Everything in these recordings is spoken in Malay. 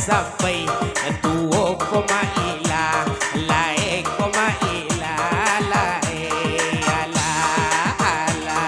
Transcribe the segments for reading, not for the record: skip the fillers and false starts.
sampai tuo ko maila lae ko maila lae ala ala.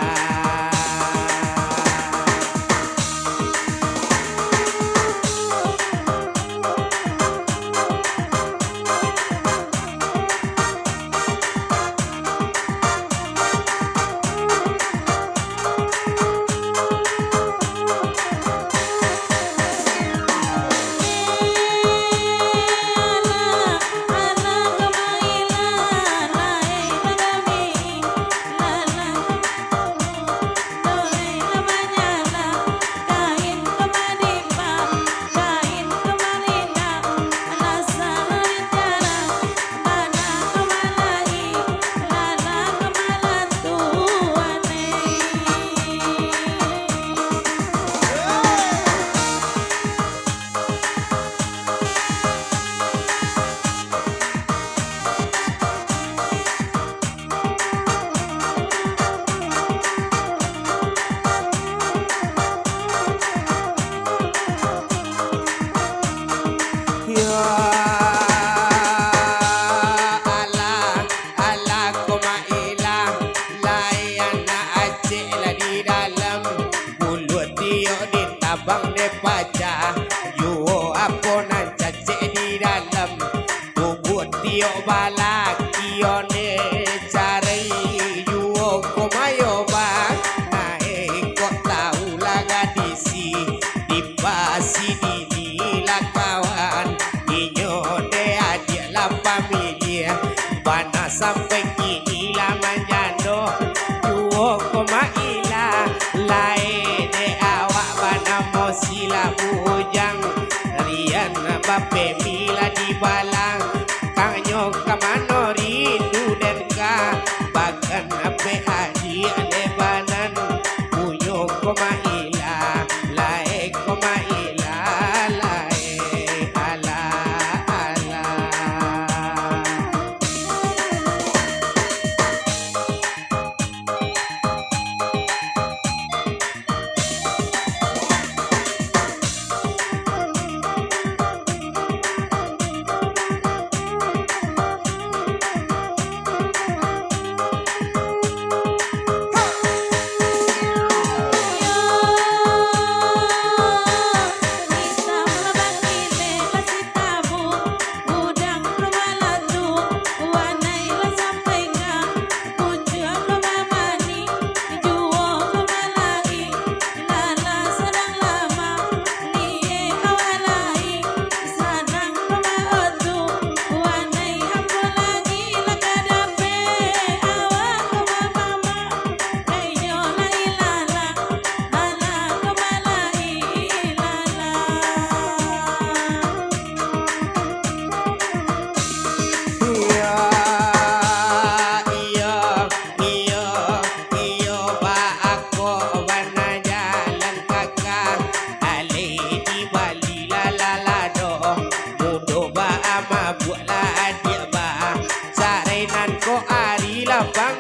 Abang de paca, yo apa nan cacik di dalam tubuh tio balak kione cari yo komayo bang naik kok tahu laga disi di pasi dini lah kawan inyo de adik lah familia bana sampai kini lah manjano yo komaila lain de awak bana sila bujang rian bape mila di balang kanyo kamano rindu dan ka bahkan ape adi alebanan puyo komaila lae komaila lae ala ala.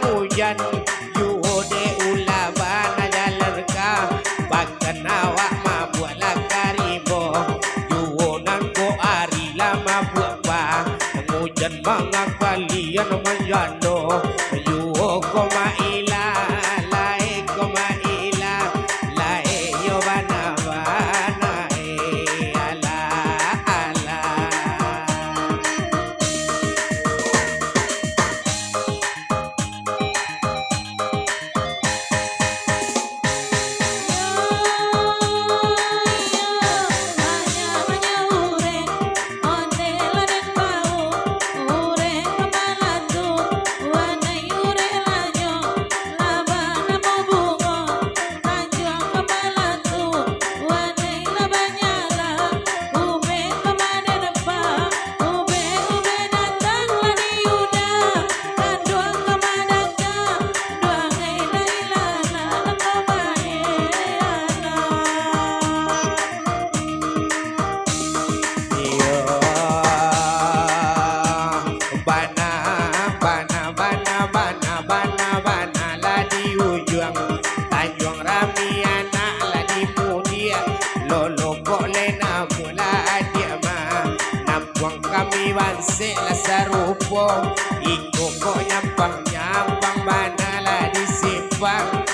Hujan yuhode ulabana jalarka bahkan awak mabuatlah karibo yuhonan ko ari lama buat pa hujan mga kalian manjano yuho ko maila lae ko maila lae yo bana bana ala ala. Ure kepala tu, warna ure lanyo. Wang kami bansik lah sarupo, iko ko nyampang-nyampang banala di simpang.